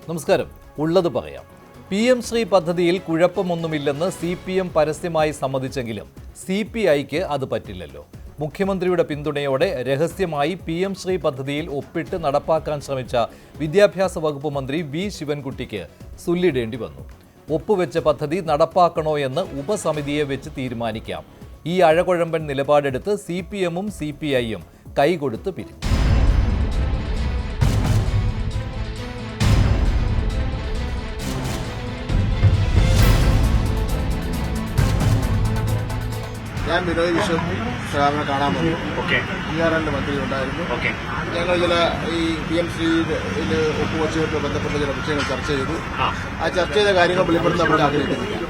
നമസ്കാരം. ഉള്ളത് പറയാം. PM ശ്രീ പദ്ധതിയിൽ കുഴപ്പമൊന്നുമില്ലെന്ന് CPM പരസ്യമായി സമ്മതിച്ചെങ്കിലും CPIക്ക് അത് പറ്റില്ലല്ലോ. മുഖ്യമന്ത്രിയുടെ പിന്തുണയോടെ രഹസ്യമായി PM ശ്രീ പദ്ധതിയിൽ ഒപ്പിട്ട് നടപ്പാക്കാൻ ശ്രമിച്ച വിദ്യാഭ്യാസ വകുപ്പ് മന്ത്രി V ശിവൻകുട്ടിക്ക് സുല്ലിടേണ്ടി വന്നു. ഒപ്പുവെച്ച പദ്ധതി നടപ്പാക്കണോ എന്ന് ഉപസമിതിയെ വെച്ച് തീരുമാനിക്കാം. ഈ അഴകുഴമ്പൻ നിലപാടെടുത്ത് CPMും CPIയും കൈകൊടുത്ത് പിരിഞ്ഞു. ഞാൻ ബിനോയ് വിശ്വം സാറിനെ കാണാൻ വന്നു. PRL മന്ത്രി ഉണ്ടായിരുന്നു. ഞങ്ങൾ ചില ഈ PM ശ്രീയിൽ ഒപ്പുവെച്ചുകൊണ്ട് ബന്ധപ്പെട്ട ചില വിഷയങ്ങൾ ചർച്ച ചെയ്തു. ആ ചർച്ച ചെയ്ത കാര്യങ്ങൾ വെളിപ്പെടുത്താൻ നമ്മൾ ആഗ്രഹിക്കുന്നില്ല.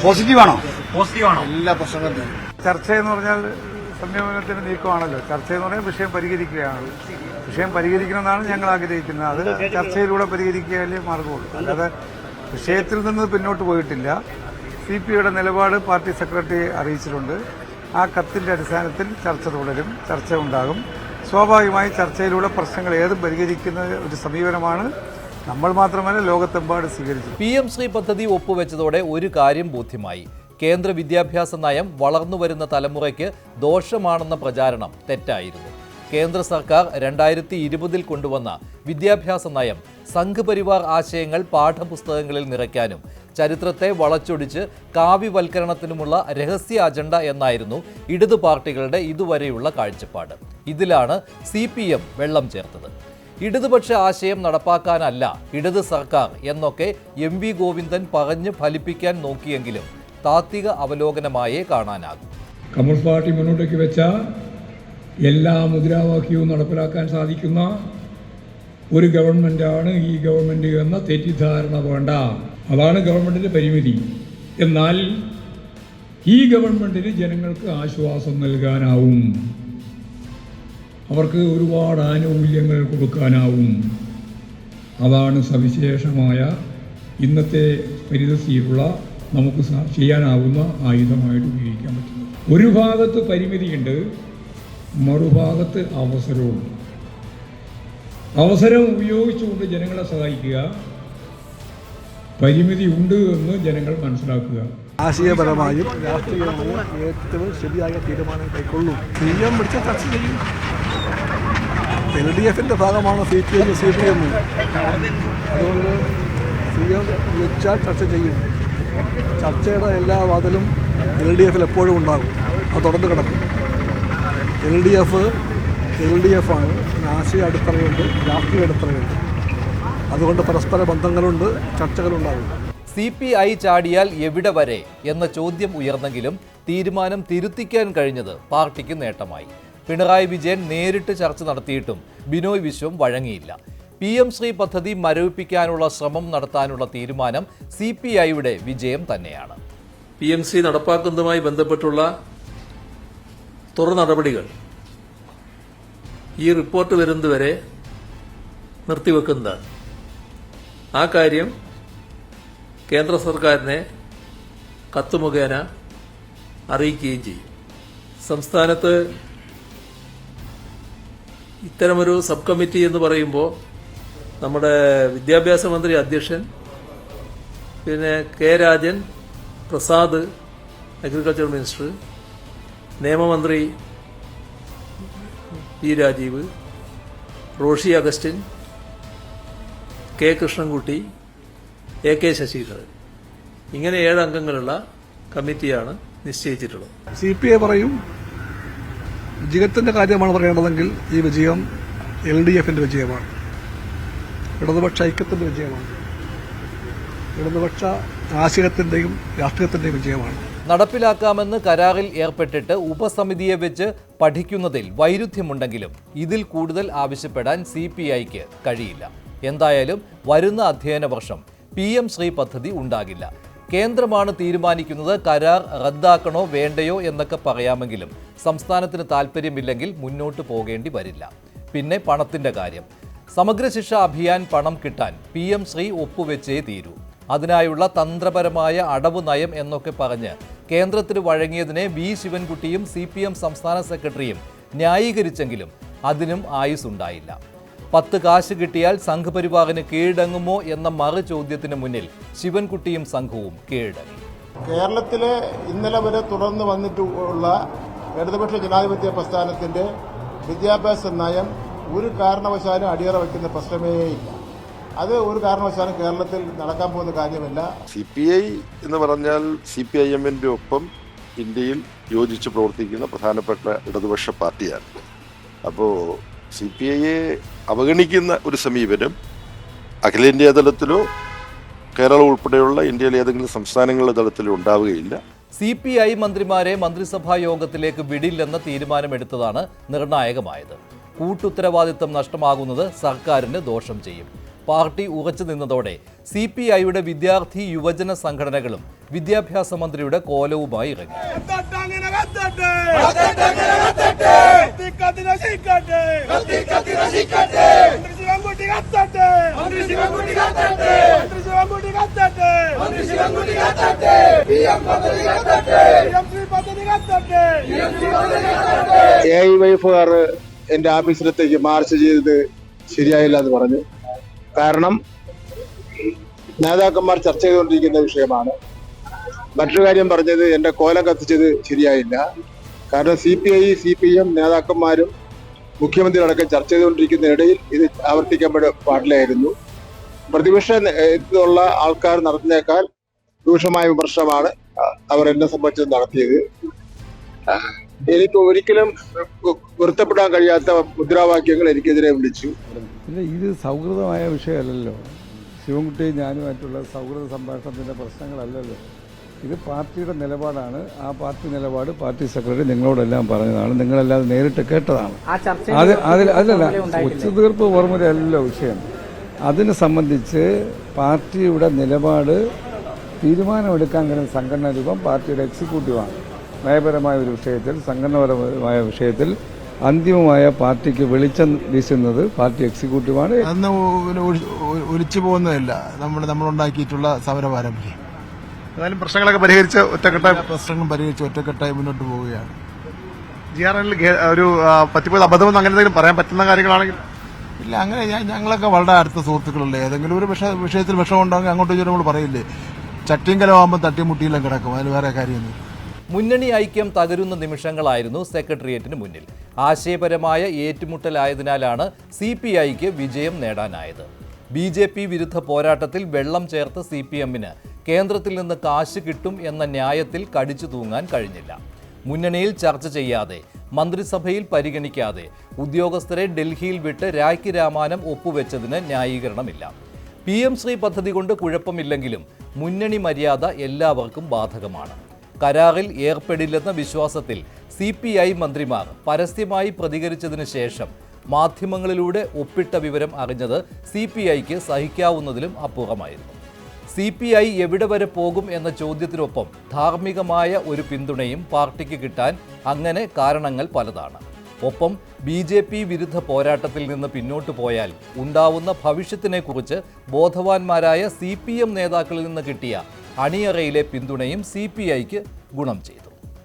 പോസിറ്റീവാണോ? എല്ലാ പ്രശ്നങ്ങളും തീരും. ചർച്ച എന്ന് പറഞ്ഞാൽ സംയമനത്തിന് നീക്കമാണല്ലോ. ചർച്ച എന്ന് പറഞ്ഞാൽ വിഷയം പരിഹരിക്കുകയാണ്. വിഷയം പരിഹരിക്കണമെന്നാണ് ഞങ്ങൾ ആഗ്രഹിക്കുന്നത്. അത് ചർച്ചയിലൂടെ പരിഹരിക്കുകയല്ലേ മാർഗമുള്ളൂ. അല്ലാതെ വിഷയത്തിൽ നിന്ന് പിന്നോട്ട് പോയിട്ടില്ല. CPIയുടെ നിലപാട് പാർട്ടി സെക്രട്ടറി അറിയിച്ചിട്ടുണ്ട്. ആ കത്തിന്റെ അടിസ്ഥാനത്തിൽ ചർച്ച തുടരും, ചർച്ച ഉണ്ടാകും. സ്വാഭാവികമായി ചർച്ചയിലൂടെ പ്രശ്നങ്ങൾ ഏതും പരിഹരിക്കുന്ന ഒരു സമീപനമാണ് നമ്മൾ മാത്രമല്ല ലോകത്തെമ്പാടും സ്വീകരിച്ചത്. PM ശ്രീ പദ്ധതി ഒപ്പുവെച്ചതോടെ ഒരു കാര്യം ബോധ്യമായി. കേന്ദ്ര വിദ്യാഭ്യാസ നയം വളർന്നുവരുന്ന തലമുറയ്ക്ക് ദോഷമാണെന്ന പ്രചാരണം തെറ്റായിരുന്നു. കേന്ദ്ര സർക്കാർ 2020 കൊണ്ടുവന്ന വിദ്യാഭ്യാസ നയം സംഘപരിവാർ ആശയങ്ങൾ പാഠപുസ്തകങ്ങളിൽ നിറയ്ക്കാനും ചരിത്രത്തെ വളച്ചൊടിച്ച് കാവ്യവൽക്കരണത്തിനുമുള്ള രഹസ്യ അജണ്ട എന്നായിരുന്നു ഇടതു പാർട്ടികളുടെ ഇതുവരെയുള്ള കാഴ്ചപ്പാട്. ഇതിലാണ് CPM വെള്ളം ചേർത്തത്. ഇടതുപക്ഷ ആശയം നടപ്പാക്കാനല്ല ഇടത് സർക്കാർ എന്നൊക്കെ MV ഗോവിന്ദൻ പറഞ്ഞ് ഫലിപ്പിക്കാൻ നോക്കിയെങ്കിലും താത്വിക അവലോകനമായേ കാണാനാകും. കമ്മ്യൂണിസ്റ്റ് പാർട്ടി മുന്നോട്ടേക്ക് വെച്ച എല്ലാ മുദ്രാവാക്യവും നടപ്പിലാക്കാൻ സാധിക്കുന്ന ഒരു ഗവൺമെൻറ്റാണ് ഈ ഗവൺമെൻറ് എന്ന തെറ്റിദ്ധാരണ വേണ്ട. അതാണ് ഗവൺമെൻറ്റിൻ്റെ പരിമിതി. എന്നാൽ ഈ ഗവൺമെൻറ്റിന് ജനങ്ങൾക്ക് ആശ്വാസം നൽകാനാവും, അവർക്ക് ഒരുപാട് ആനുകൂല്യങ്ങൾ കൊടുക്കാനാവും. അതാണ് സവിശേഷമായ ഇന്നത്തെ പരിതസ്ഥിതിയിലുള്ള നമുക്ക് ചെയ്യാനാവുന്ന ആയുധമായിട്ട് ഉപയോഗിക്കാൻ പറ്റുന്നത്. ഒരു ഭാഗത്ത് പരിമിതിയുണ്ട്, മറുഭാഗത്ത് അവസരവും. അവസരം ഉപയോഗിച്ചുകൊണ്ട് ജനങ്ങളെ സഹായിക്കുക, പരിമിതി ഉണ്ട് എന്ന് ജനങ്ങൾ മനസ്സിലാക്കുക. ആശയപരമായും രാഷ്ട്രീയമായും ഏറ്റവും ശരിയായ തീരുമാനം കൈക്കൊള്ളും. CM വിളിച്ച ചർച്ച ചെയ്യും. LDFിൻ്റെ ഭാഗമാണ് CPI CPM. അതുകൊണ്ട് CM വിളിച്ചാൽ ചർച്ച ചെയ്യും. ചർച്ചയുടെ എല്ലാ വാതിലും LDFിൽ എപ്പോഴും ഉണ്ടാകും. അത് തുടർന്ന് കിടക്കും. LDF ആണ്. ആശയ അടിത്തറയുണ്ട്, രാഷ്ട്രീയ അടിത്തറയുണ്ട്. അതുകൊണ്ട് പരസ്പര ബന്ധങ്ങളുണ്ട്, ചർച്ചകളുണ്ടാകും. CPI ചാടിയാൽ എവിടെ വരെ എന്ന ചോദ്യം ഉയർന്നെങ്കിലും തീരുമാനം തിരുത്തിക്കാൻ കഴിഞ്ഞത് പാർട്ടിക്ക് നേട്ടമായി. പിണറായി വിജയൻ നേരിട്ട് ചർച്ച നടത്തിയിട്ടും ബിനോയ് വിശ്വം വഴങ്ങിയില്ല. PM ശ്രീ പദ്ധതി മരവിപ്പിക്കാനുള്ള ശ്രമം നടത്താനുള്ള തീരുമാനം CPIയുടെ വിജയം തന്നെയാണ്. PM ശ്രീ നടപ്പാക്കുന്നതുമായി ബന്ധപ്പെട്ടുള്ള തുടർ നടപടികൾ ഈ റിപ്പോർട്ട് വരുന്നതുവരെ നിർത്തിവെക്കുന്നതാണ്. ആ കാര്യം കേന്ദ്ര സർക്കാരിനെ കത്ത് മുഖേന അറിയിക്കുകയും ചെയ്യും. സംസ്ഥാനത്ത് ഇത്തരമൊരു സബ് കമ്മിറ്റി എന്ന് പറയുമ്പോൾ നമ്മുടെ വിദ്യാഭ്യാസ മന്ത്രി അധ്യക്ഷൻ, പിന്നെ K Rajan, Prasad agriculture minister, നിയമമന്ത്രി P Rajeev, Roshi Augustine, K Krishnankutty, AK Saseendran, ഇങ്ങനെ 7 അംഗങ്ങളുള്ള കമ്മിറ്റിയാണ് നിശ്ചയിച്ചിട്ടുള്ളത്. CPI പറയും വിജയത്തിൻ്റെ കാര്യമാണ് പറയേണ്ടതെങ്കിൽ ഈ വിജയം LDFിൻ്റെ വിജയമാണ്, ഇടതുപക്ഷ ഐക്യത്തിൻ്റെ വിജയമാണ്, ഇടതുപക്ഷ ആശയത്തിൻ്റെയും രാഷ്ട്രീയത്തിൻ്റെയും വിജയമാണ്. നടപ്പിലാക്കാമെന്ന് കരാറിൽ ഏർപ്പെട്ടിട്ട് ഉപസമിതിയെ വെച്ച് പഠിക്കുന്നതിൽ വൈരുദ്ധ്യമുണ്ടെങ്കിലും ഇതിൽ കൂടുതൽ ആവശ്യപ്പെടാൻ CPIക്ക് കഴിയില്ല. എന്തായാലും വരുന്ന അധ്യയന വർഷം PM ശ്രീ പദ്ധതി ഉണ്ടാകില്ല. കേന്ദ്രമാണ് തീരുമാനിക്കുന്നത്. കരാർ റദ്ദാക്കണോ വേണ്ടയോ എന്നൊക്കെ പറയാമെങ്കിലും സംസ്ഥാനത്തിന് താല്പര്യമില്ലെങ്കിൽ മുന്നോട്ട് പോകേണ്ടി വരില്ല. പിന്നെ പണത്തിന്റെ കാര്യം. സമഗ്ര ശിക്ഷ അഭിയാൻ പണം കിട്ടാൻ PM ശ്രീ ഒപ്പുവെച്ചേ തീരൂ. അതിനായുള്ള തന്ത്രപരമായ അടവ് നയം എന്നൊക്കെ പറഞ്ഞ് കേന്ദ്രത്തിന് വഴങ്ങിയതിനെ V ശിവൻകുട്ടിയും CPM സംസ്ഥാന സെക്രട്ടറിയും ന്യായീകരിച്ചെങ്കിലും അതിനും ആയുസ്സുണ്ടായില്ല. 10 കാശ് കിട്ടിയാൽ സംഘപരിവാറിന് കീഴടങ്ങുമോ എന്ന മറു ചോദ്യത്തിന് മുന്നിൽ ശിവൻകുട്ടിയും സംഘവും കീഴടങ്ങി. കേരളത്തിലെ ഇന്നലെ വരെ തുടർന്ന് വന്നിട്ടുള്ള ഇടതുപക്ഷ ജനാധിപത്യ പ്രസ്ഥാനത്തിന്റെ വിദ്യാഭ്യാസ നയം ഒരു കാരണവശാലും അടിയറ വയ്ക്കുന്ന പ്രശ്നമേയില്ല. അത് ഒരു കാരണവശാലും കേരളത്തിൽ നടക്കാൻ പോകുന്ന കാര്യമല്ല. CPI എന്ന് പറഞ്ഞാൽ CPIM-ന്റെ ഒപ്പം ഇന്ത്യയിൽ യോജിച്ച് പ്രവർത്തിക്കുന്ന പ്രധാനപ്പെട്ട ഇടതുപക്ഷ പാർട്ടിയാണ്. അപ്പോൾ CPIയെ അവഗണിക്കുന്ന ഒരു സമീപനം അഖിലേന്ത്യാ തലത്തിലോ കേരളം ഉൾപ്പെടെയുള്ള ഇന്ത്യയിലെ ഏതെങ്കിലും സംസ്ഥാനങ്ങളുടെ തലത്തിലോ ഉണ്ടാവുകയില്ല. CPI മന്ത്രിമാരെ മന്ത്രിസഭാ യോഗത്തിലേക്ക് വിടില്ലെന്ന തീരുമാനമെടുത്തതാണ് നിർണായകമായത്. കൂട്ടുത്തരവാദിത്തം നഷ്ടമാകുന്നത് സർക്കാരിന് ദോഷം ചെയ്യും. പാർട്ടി ഉറച്ചു നിന്നതോടെ CPIയുടെ വിദ്യാർത്ഥി യുവജന സംഘടനകളും വിദ്യാഭ്യാസ മന്ത്രിയുടെ കോലവുമായി ഇറങ്ങി. AIYF എന്റെ ഓഫീസിലത്തേക്ക് മാർച്ച് ചെയ്തത് ശരിയായില്ല എന്ന് പറഞ്ഞു. കാരണം നേതാക്കന്മാർ ചർച്ച ചെയ്തുകൊണ്ടിരിക്കുന്ന വിഷയമാണ്. മറ്റൊരു കാര്യം പറഞ്ഞത് എന്റെ കോലം കത്തിച്ചത് ശരിയായില്ല. കാരണം CPI CPM നേതാക്കന്മാരും മുഖ്യമന്ത്രി അടക്കം ചർച്ച ചെയ്തുകൊണ്ടിരിക്കുന്നതിനിടയിൽ ഇത് ആവർത്തിക്കപ്പെടാൻ പാടില്ലായിരുന്നു. പ്രതിപക്ഷത്തുള്ള ആൾക്കാർ നടത്തുന്നേക്കാൾ രൂക്ഷമായ വിമർശനമാണ് അവർ എന്നെ സംബന്ധിച്ച് നടത്തിയത്. എനിക്ക് ഒരിക്കലും പൊരുത്തപ്പെടാൻ കഴിയാത്ത മുദ്രാവാക്യങ്ങൾ എനിക്കെതിരെ വിളിച്ചു. പിന്നെ ഇത് സൗഹൃദമായ വിഷയമല്ലല്ലോ. ശിവൻകുട്ടി ഞാനുമായിട്ടുള്ള സൗഹൃദ സംഭാഷണത്തിൻ്റെ പ്രശ്നങ്ങളല്ലല്ലോ. ഇത് പാർട്ടിയുടെ നിലപാടാണ്. ആ പാർട്ടി നിലപാട് പാർട്ടി സെക്രട്ടറി നിങ്ങളോടെല്ലാം പറഞ്ഞതാണ്. നിങ്ങളെല്ലാം നേരിട്ട് കേട്ടതാണ്. അതിലല്ല ഒത്തുതീർപ്പ് ഫോർമുലയല്ലല്ലോ വിഷയം. അതിനെ സംബന്ധിച്ച് പാർട്ടിയുടെ നിലപാട് തീരുമാനമെടുക്കാൻ കഴിയുന്ന സംഘടനാ രൂപം പാർട്ടിയുടെ എക്സിക്യൂട്ടീവാണ്. നയപരമായ ഒരു വിഷയത്തിൽ, സംഘടനാപരമായ വിഷയത്തിൽ അന്തിമമായ പാർട്ടിക്ക് വെളിച്ചം വീശുന്നത് പാർട്ടി എക്സിക്യൂട്ടീവാണ്. അന്ന് ഒലിച്ചു പോകുന്നതല്ല നമ്മളുണ്ടാക്കിയിട്ടുള്ള സമരപാരമ്പര്യം. ഏതായാലും പ്രശ്നങ്ങളൊക്കെ പരിഹരിച്ച് ഒറ്റക്കെട്ടായി മുന്നോട്ട് പോവുകയാണ്. GRNൽ ഒരു പറ്റിപ്പോയത് അബദ്ധമെന്ന് അങ്ങനെ എന്തെങ്കിലും പറയാൻ പറ്റുന്ന കാര്യങ്ങളാണെങ്കിൽ ഇല്ല, അങ്ങനെ ഞങ്ങളൊക്കെ വളരെ അടുത്ത സുഹൃത്തുക്കളല്ലേ. ഏതെങ്കിലും ഒരു വിഷയത്തിൽ വിഷമം ഉണ്ടാകുമെങ്കിൽ അങ്ങോട്ട് നമ്മൾ പറയില്ലേ. ചട്ടിയും കലമാകുമ്പോൾ തട്ടിമുട്ടിയെല്ലാം കിടക്കും. അതിൽ വേറെ കാര്യമൊന്നും. മുന്നണി ഐക്യം തകരുന്ന നിമിഷങ്ങളായിരുന്നു സെക്രട്ടേറിയറ്റിന് മുന്നിൽ. ആശയപരമായ ഏറ്റുമുട്ടലായതിനാലാണ് CPIക്ക് വിജയം നേടാനായത്. BJP വിരുദ്ധ പോരാട്ടത്തിൽ വെള്ളം ചേർത്ത CPMന് കേന്ദ്രത്തിൽ നിന്ന് കാശ് കിട്ടും എന്ന ന്യായത്തിൽ കടിച്ചു തൂങ്ങാൻ കഴിഞ്ഞില്ല. മുന്നണിയിൽ ചർച്ച ചെയ്യാതെ, മന്ത്രിസഭയിൽ പരിഗണിക്കാതെ ഉദ്യോഗസ്ഥരെ ഡൽഹിയിൽ വിട്ട് രാഖി രാമാനം ഒപ്പുവെച്ചതിന് ന്യായീകരണമില്ല. PM ശ്രീ പദ്ധതി കൊണ്ട് കുഴപ്പമില്ലെങ്കിലും മുന്നണി മര്യാദ എല്ലാവർക്കും ബാധകമാണ്. കരാറിൽ ഏർപ്പെടില്ലെന്ന വിശ്വാസത്തിൽ CPI മന്ത്രിമാർ പരസ്യമായി പ്രതികരിച്ചതിന് ശേഷം മാധ്യമങ്ങളിലൂടെ ഒപ്പിട്ട വിവരം അറിഞ്ഞത് CPIക്ക് സഹിക്കാവുന്നതിലും അപ്പുറമായിരുന്നു. CPI എവിടെ വരെ പോകും എന്ന ചോദ്യത്തിനൊപ്പം ധാർമ്മികമായ ഒരു പിന്തുണയും പാർട്ടിക്ക് കിട്ടാൻ അങ്ങനെ കാരണങ്ങൾ പലതാണ്. ഒപ്പം BJP വിരുദ്ധ പോരാട്ടത്തിൽ നിന്ന് പിന്നോട്ടു പോയാൽ ഉണ്ടാവുന്ന ഭവിഷ്യത്തിനെക്കുറിച്ച് ബോധവാന്മാരായ CPM നേതാക്കളിൽ നിന്ന് കിട്ടിയ അണിയറയിലെ പിന്തുണയും CPIക്ക് ഗുണം ചെയ്തു.